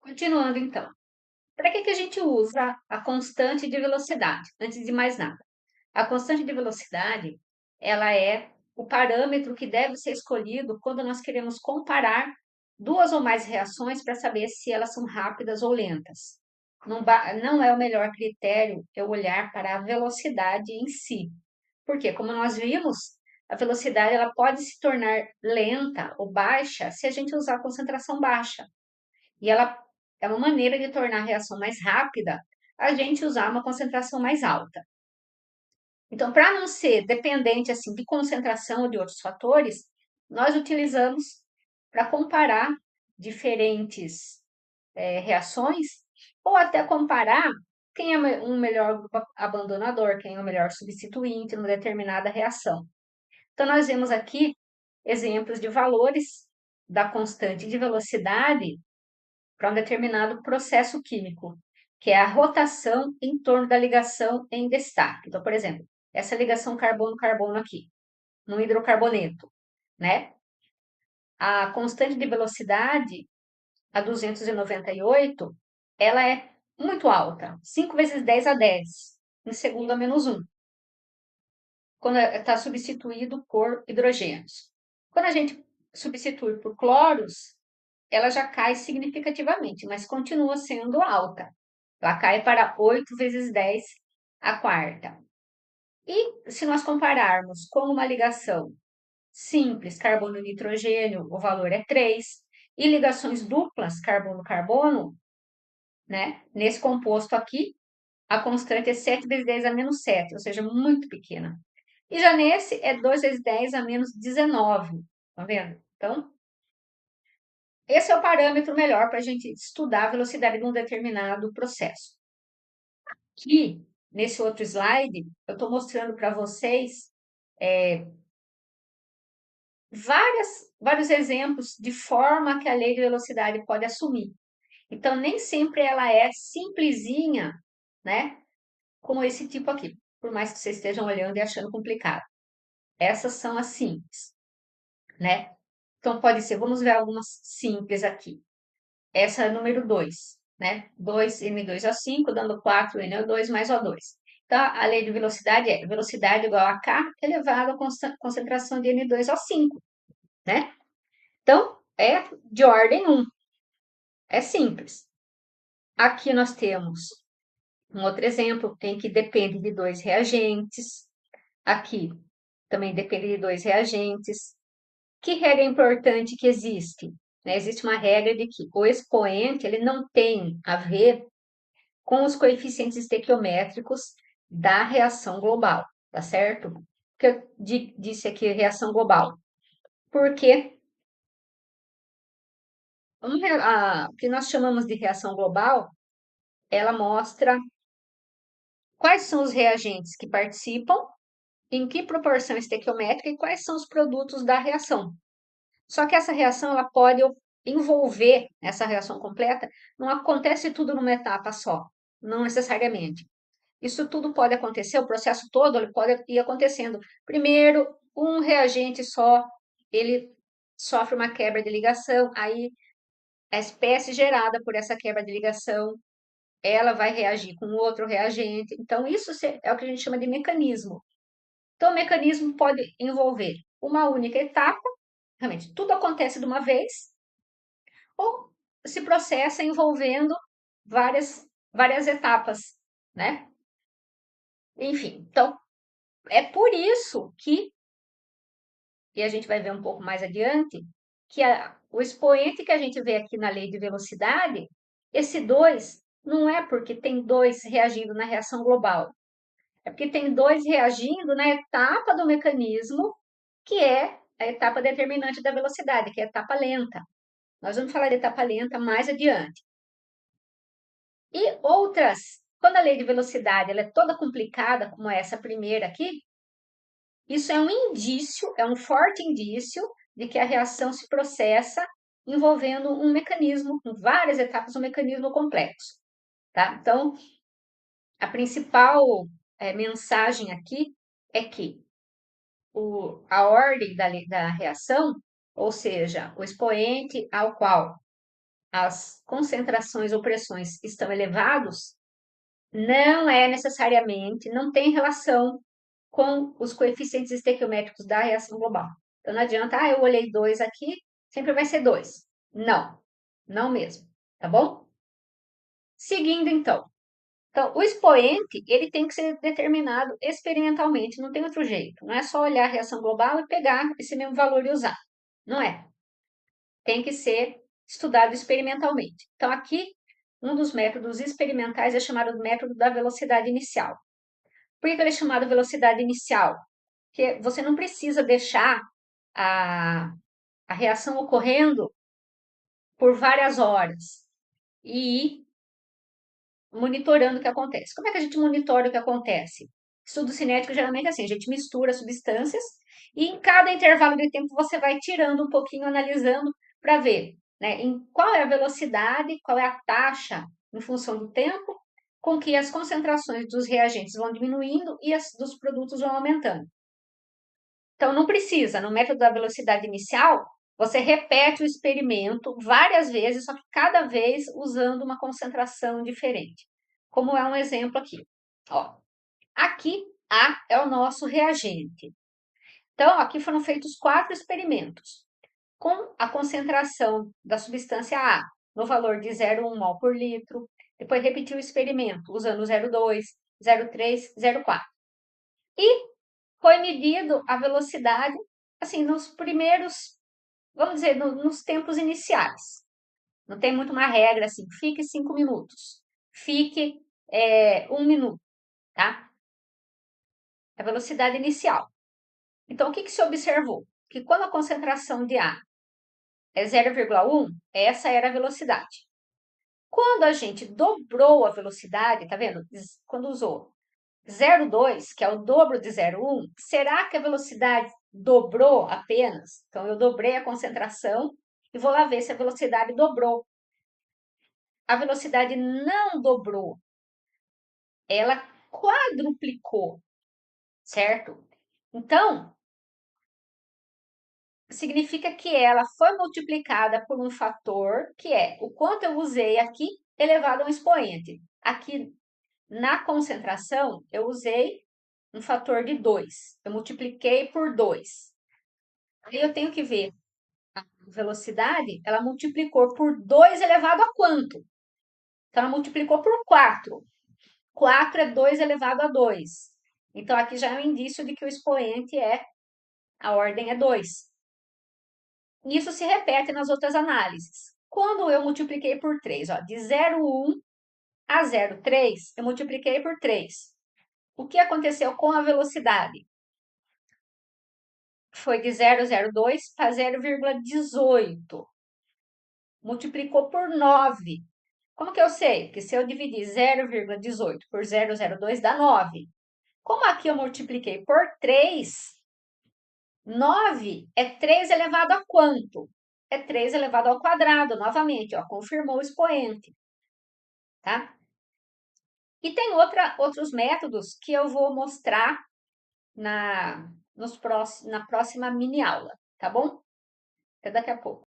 Continuando então, para que a gente usa a constante de velocidade? Antes de mais nada, a constante de velocidade, ela é o parâmetro que deve ser escolhido quando nós queremos comparar duas ou mais reações para saber se elas são rápidas ou lentas. Não é o melhor critério eu olhar para a velocidade em si, porque, como nós vimos, a velocidade ela pode se tornar lenta ou baixa se a gente usar a concentração baixa. E ela é uma maneira de tornar a reação mais rápida a gente usar uma concentração mais alta. Então, para não ser dependente assim de concentração ou de outros fatores, nós utilizamos para comparar diferentes reações ou até comparar quem é um melhor grupo abandonador, quem é o melhor substituinte numa determinada reação. Então, nós vemos aqui exemplos de valores da constante de velocidade para um determinado processo químico, que é a rotação em torno da ligação em destaque. Então, por exemplo, essa ligação carbono-carbono aqui, no hidrocarboneto, né? A constante de velocidade, a 298, ela é muito alta, 5 vezes 10 a 10, em segundo a menos 1, quando está substituído por hidrogênios. Quando a gente substitui por cloros, ela já cai significativamente, mas continua sendo alta. Ela cai para 8 vezes 10 a quarta. E se nós compararmos com uma ligação simples, carbono-nitrogênio, o valor é 3. E ligações duplas, carbono-carbono, né? Nesse composto aqui, a constante é 7 vezes 10 a menos 7, ou seja, muito pequena. E já nesse é 2 vezes 10 a menos 19, tá vendo? Então, esse é o parâmetro melhor para a gente estudar a velocidade de um determinado processo. Aqui, nesse outro slide, eu estou mostrando para vocês vários exemplos de forma que a lei de velocidade pode assumir. Então, nem sempre ela é simplesinha, né? Como esse tipo aqui, por mais que vocês estejam olhando e achando complicado. Essas são as simples, né? Então, pode ser, vamos ver algumas simples aqui. Essa é a número 2, né? 2N2O5 dando 4NO2 mais O2. Então, a lei de velocidade é velocidade igual a K elevado à concentração de N2O5, né? Então, é de ordem 1. É simples. Aqui nós temos um outro exemplo em que depende de dois reagentes. Aqui também depende de dois reagentes. Que regra importante que existe? Né? Existe uma regra de que o expoente ele não tem a ver com os coeficientes estequiométricos da reação global, tá certo? Que eu disse aqui reação global. Porque o que nós chamamos de reação global, ela mostra quais são os reagentes que participam, em que proporção estequiométrica e quais são os produtos da reação. Só que essa reação ela pode envolver essa reação completa, não acontece tudo numa etapa só, não necessariamente. Isso tudo pode acontecer, o processo todo ele pode ir acontecendo. Primeiro, um reagente só, ele sofre uma quebra de ligação, aí a espécie gerada por essa quebra de ligação, ela vai reagir com outro reagente. Então, isso é o que a gente chama de mecanismo. Então, o mecanismo pode envolver uma única etapa, realmente tudo acontece de uma vez, ou se processa envolvendo várias etapas, né? Enfim, então é por isso que, e a gente vai ver um pouco mais adiante, que o expoente que a gente vê aqui na lei de velocidade, esse 2 não é porque tem dois reagindo na reação global, é porque tem dois reagindo na etapa do mecanismo, que é a etapa determinante da velocidade, que é a etapa lenta. Nós vamos falar de etapa lenta mais adiante. E outras, quando a lei de velocidade ela é toda complicada, como essa primeira aqui, isso é um indício, é um forte indício de que a reação se processa envolvendo um mecanismo, com várias etapas, um mecanismo complexo. Tá? Então, a principal mensagem aqui é que a ordem da reação, ou seja, o expoente ao qual as concentrações ou pressões estão elevados, não é necessariamente, não tem relação com os coeficientes estequiométricos da reação global. Então, não adianta, eu olhei 2 aqui, sempre vai ser 2. Não, não mesmo, tá bom? Seguindo, então. Então, o expoente, ele tem que ser determinado experimentalmente, não tem outro jeito. Não é só olhar a reação global e pegar esse mesmo valor e usar. Não é. Tem que ser estudado experimentalmente. Então, aqui, um dos métodos experimentais é chamado de método da velocidade inicial. Por que ele é chamado velocidade inicial? Porque você não precisa deixar a, a reação ocorrendo por várias horas e ir monitorando o que acontece. Como é que a gente monitora o que acontece? Estudo cinético geralmente é assim, a gente mistura substâncias e em cada intervalo de tempo você vai tirando um pouquinho, analisando para ver, né, em qual é a velocidade, qual é a taxa em função do tempo com que as concentrações dos reagentes vão diminuindo e as dos produtos vão aumentando. Então, não precisa, no método da velocidade inicial, você repete o experimento várias vezes, só que cada vez usando uma concentração diferente. Como é um exemplo aqui. Ó, aqui A é o nosso reagente. Então, aqui foram feitos 4 experimentos, com a concentração da substância A no valor de 0,1 mol por litro. Depois repetiu o experimento usando 0,2, 0,3, 0,4. E foi medido a velocidade, assim, nos primeiros, vamos dizer, nos tempos iniciais. Não tem muito uma regra assim, fique 5 minutos, fique 1 minuto, tá? A velocidade inicial. Então, o que se observou? Que quando a concentração de A é 0,1, essa era a velocidade. Quando a gente dobrou a velocidade, tá vendo? Quando usou 0,2, que é o dobro de 0,1, será que a velocidade dobrou apenas? Então, eu dobrei a concentração e vou lá ver se a velocidade dobrou. A velocidade não dobrou, ela quadruplicou, certo? Então, significa que ela foi multiplicada por um fator que é o quanto eu usei aqui elevado a um expoente. Aqui na concentração, eu usei um fator de 2. Eu multipliquei por 2. Aí eu tenho que ver a velocidade, ela multiplicou por 2 elevado a quanto? Então, ela multiplicou por 4. 4 é 2 elevado a 2. Então, aqui já é um indício de que o expoente a ordem é 2. Isso se repete nas outras análises. Quando eu multipliquei por 3, ó, de 0,1 a 0,3, eu multipliquei por 3. O que aconteceu com a velocidade? Foi de 0,02 para 0,18. Multiplicou por 9. Como que eu sei? Que se eu dividir 0,18 por 0,02 dá 9. Como aqui eu multipliquei por 3, 9 é 3 elevado a quanto? É 3 elevado ao quadrado, novamente, ó, confirmou o expoente, tá? E tem outros métodos que eu vou mostrar na próxima mini aula, tá bom? Até daqui a pouco.